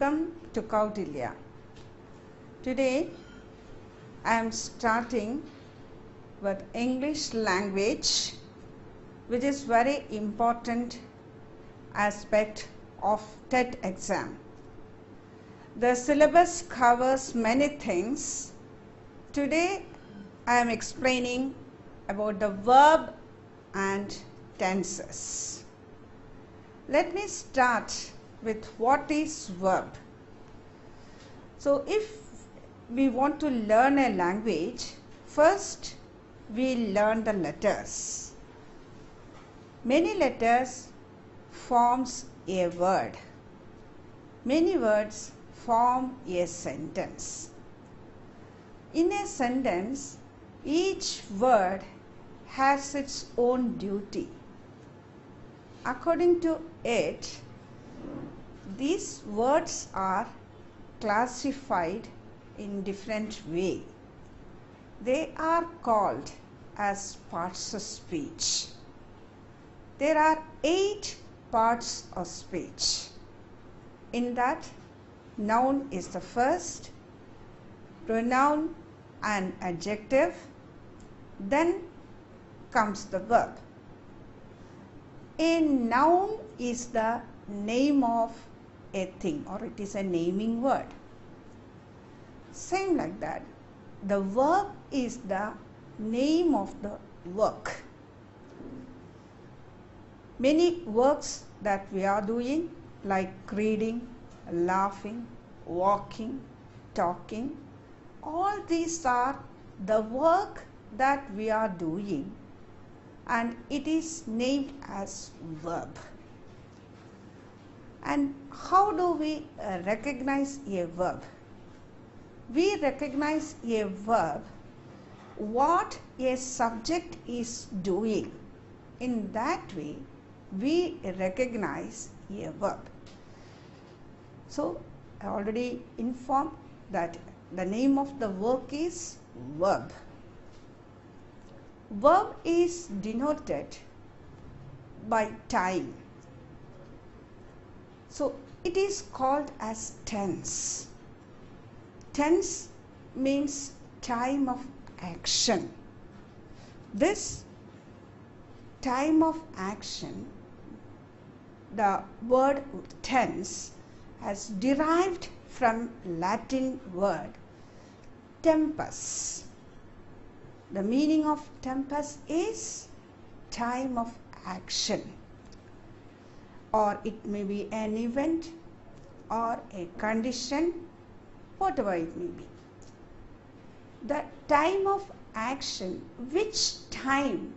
Welcome to Kautilya. Today I am starting with English language, which is very important aspect of TET exam. The syllabus covers many things. Today I am explaining about the verb and tenses. Let me start with what is verb. So if we want to learn a language, first we learn the letters. Many letters forms a word. Many words form a sentence. In a sentence, each word has its own duty. According to it, these words are classified in different way. They are called as parts of speech. There are 8 parts of speech. In that, noun is the first, pronoun and adjective, then comes the verb. A noun is the name of a thing, or it is a naming word. Same like that, the verb is the name of the work. Many works that we are doing, like reading, laughing, walking, talking, all these are the work that we are doing, and it is named as verb. And how do we recognize a verb? We recognize a verb what a subject is doing. In that way, we recognize a verb. So, I already informed that the name of the work is verb. Verb is denoted by time. So, it is called as tense. Tense means time of action. This time of action, the word tense has derived from Latin word tempus. The meaning of tempus is time of action, or it may be an event or a condition, whatever it may be. The time of action, which time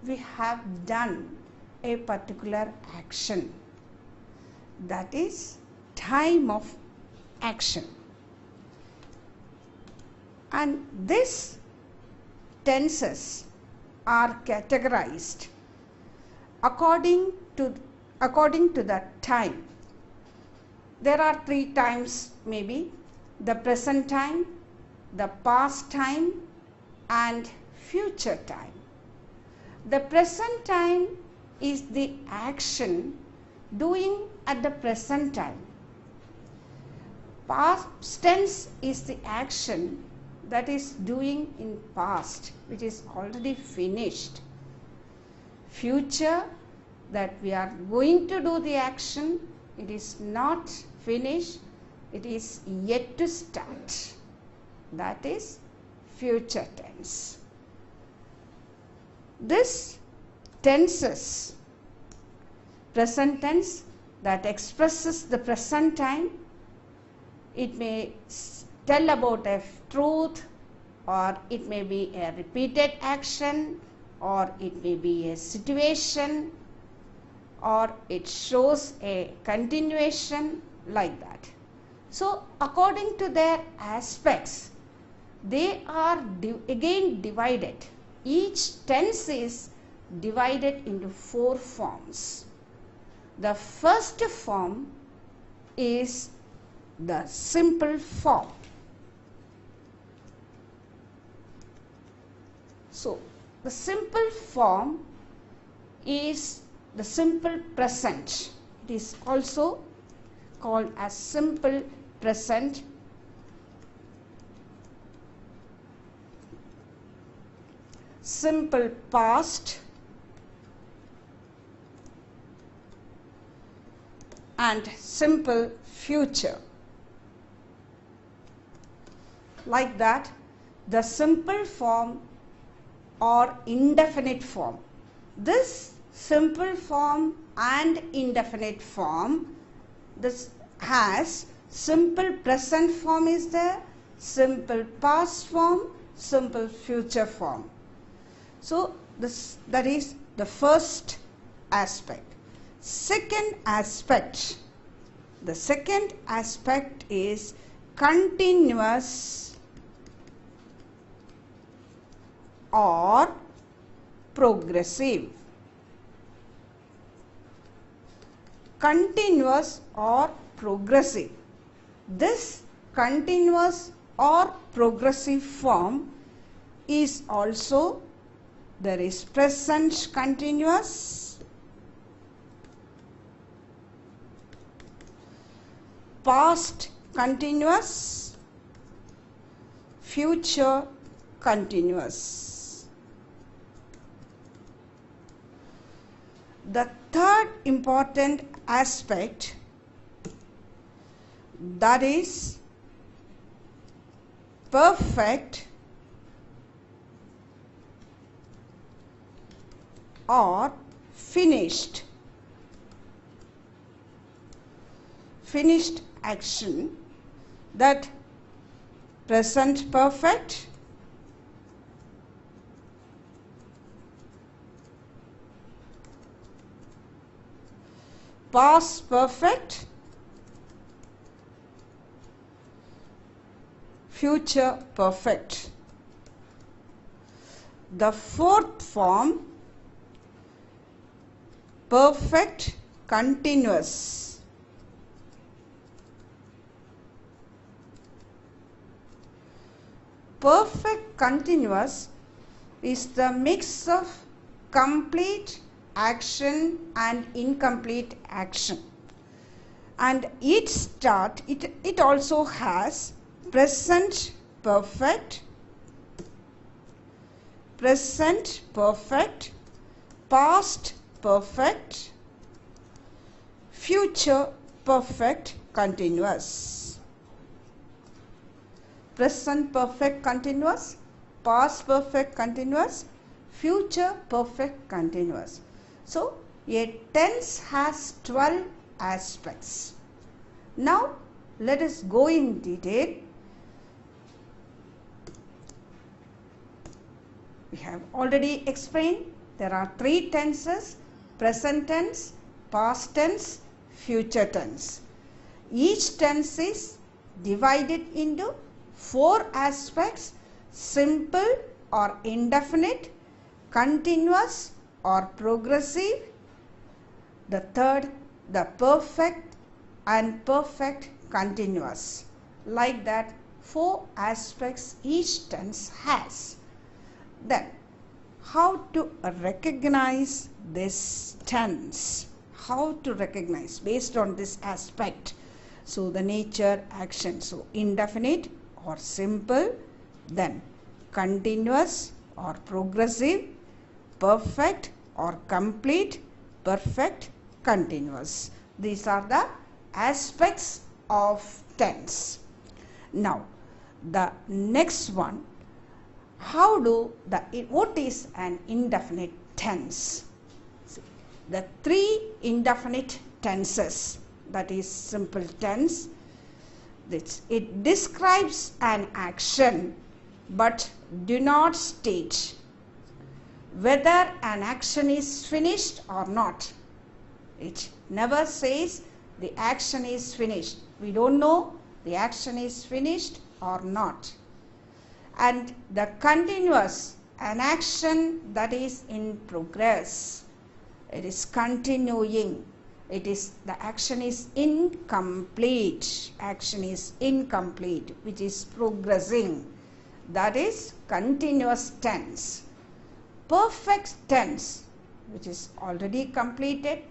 we have done a particular action, that is time of action. And these tenses are categorized according to the time. There are 3 times, maybe the present time, the past time, and future time. The present time is the action doing at the present time. Past tense is the action that is doing in past, which is already finished. Future, that we are going to do the action, it is not finished, it is yet to start. That is future tense. This tenses, present tense that expresses the present time, it may tell about a truth, or it may be a repeated action, or it may be a situation, or it shows a continuation, like that. So, according to their aspects, they are again divided. Each tense is divided into 4 forms. The first form is the simple form. So, the simple form is the simple present. It is also called as simple present, simple past, and simple future. Like that, the simple form or indefinite form. This simple form and indefinite form, this has simple present form is there, simple past form, simple future form. So that is the first aspect. Second aspect, the second aspect is continuous or progressive. Continuous or progressive. This continuous or progressive form is also, there is present continuous, past continuous, future continuous. The third important aspect, that is perfect or finished. Finished action, that present perfect, past perfect, future perfect. The fourth form, perfect continuous. Perfect continuous is the mix of complete action and incomplete action, and it also has present perfect, past perfect, future perfect continuous. Present perfect continuous, past perfect continuous, future perfect continuous. So a tense has 12 aspects. Now let us go in detail. We have already explained there are 3 tenses: present tense, past tense, future tense. Each tense is divided into 4 aspects: simple or indefinite, continuous or progressive, the third, the perfect and perfect continuous. Like that, 4 aspects each tense has. Then, how to recognize this tense? How to recognize based on this aspect? So, the nature, action. So, indefinite or simple, then continuous or progressive, perfect or complete, perfect, continuous. These are the aspects of tense. Now, the next one, what is an indefinite tense? See, the 3 indefinite tenses, that is simple tense, it describes an action but do not state whether an action is finished or not. It never says the action is finished. We don't know the action is finished or not. And the continuous, an action that is in progress. It is continuing. The action is incomplete. Action is incomplete, which is progressing. That is continuous tense. Perfect tense, which is already completed,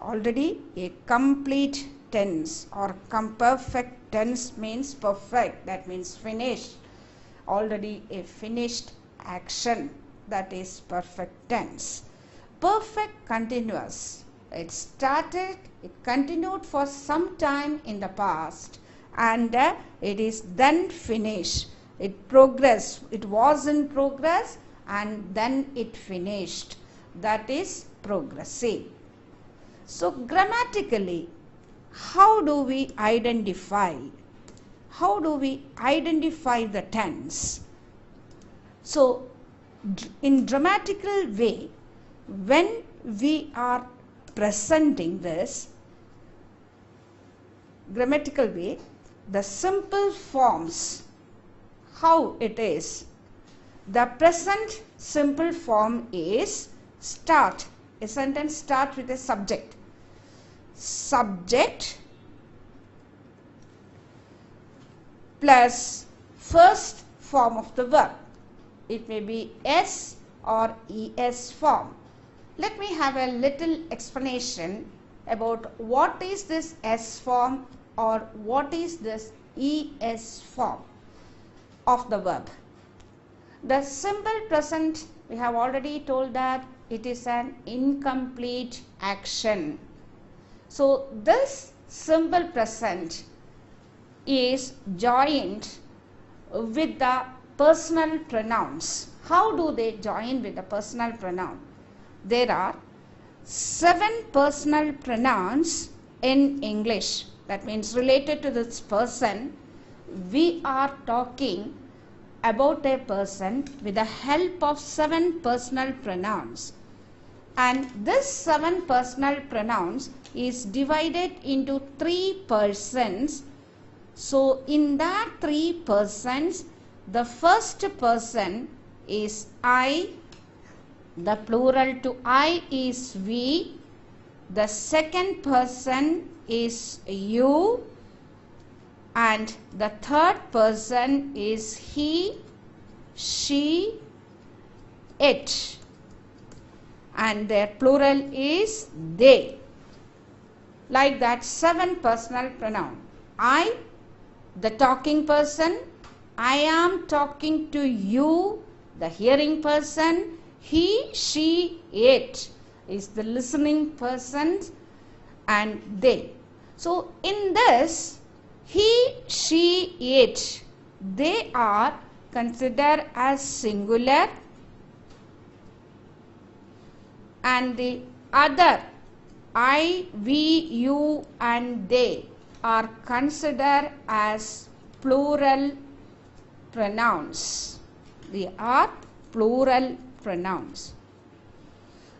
already a complete tense or perfect tense means perfect, that means finished, already a finished action, that is perfect tense. Perfect continuous, it started, it continued for some time in the past and it is then finished. It progressed, it was in progress and then it finished, that is progressive. So grammatically, how do we identify the tense? So in grammatical way, when we are presenting this grammatical way, the simple forms, how it is, the present simple form is start. A sentence starts with a subject. Subject plus first form of the verb. It may be S or ES form. Let me have a little explanation about what is this S form or what is this ES form of the verb. The simple present, we have already told that it is an incomplete action. So this simple present is joined with the personal pronouns. How do they join with the personal pronoun? There are 7 personal pronouns in English. That means related to this person. We are talking about a person with the help of 7 personal pronouns. And this 7 personal pronouns is divided into 3 persons. So in that 3 persons, the first person is I, the plural to I is we, the second person is you, and the third person is he, she, it, and their plural is they. Like that, 7 personal pronoun. I, the talking person, I am talking to you, the hearing person, he, she, it is the listening person, and they. So in this, he, she, it, they are considered as singular, and the other, I, we, you, and they are considered as plural pronouns. They are plural pronouns.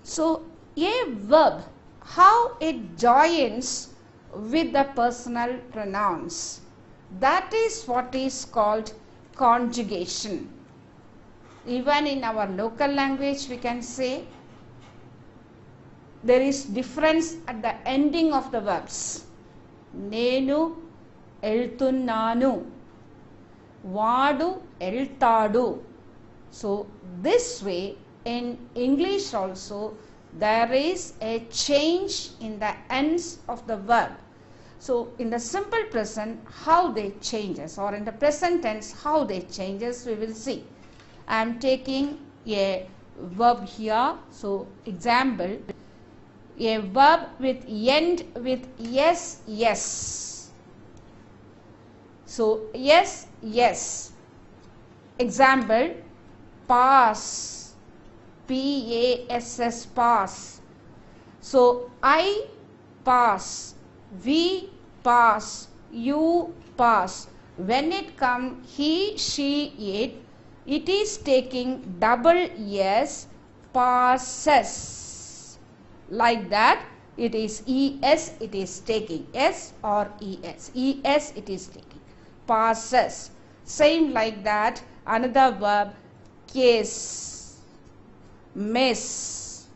So a verb, how it joins with the personal pronouns, that is what is called conjugation. Even in our local language we can say there is difference at the ending of the verbs. Nenu eltunnanu, Vadu eltadu. So this way in English also there is a change in the ends of the verb. So in the simple present how they changes, or in the present tense how they changes, we will see. I am taking a verb here. So example, a verb with end with yes, yes. So yes, yes. Example, pass, P-A-S-S, pass. So I pass, we pass, you pass. When it comes he, she, it is taking double yes, passes. Like that, it is es, it is taking s or es. Es it is taking. Passes. Same like that, another verb, kiss, miss.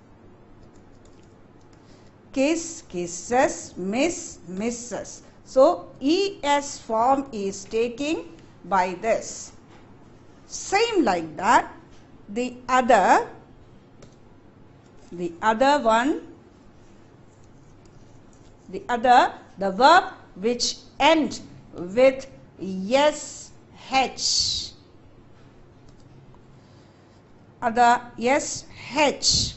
Kiss, kisses, miss, misses. So es form is taking by this. Same like that, the other one, the other The verb which end with SH. The SH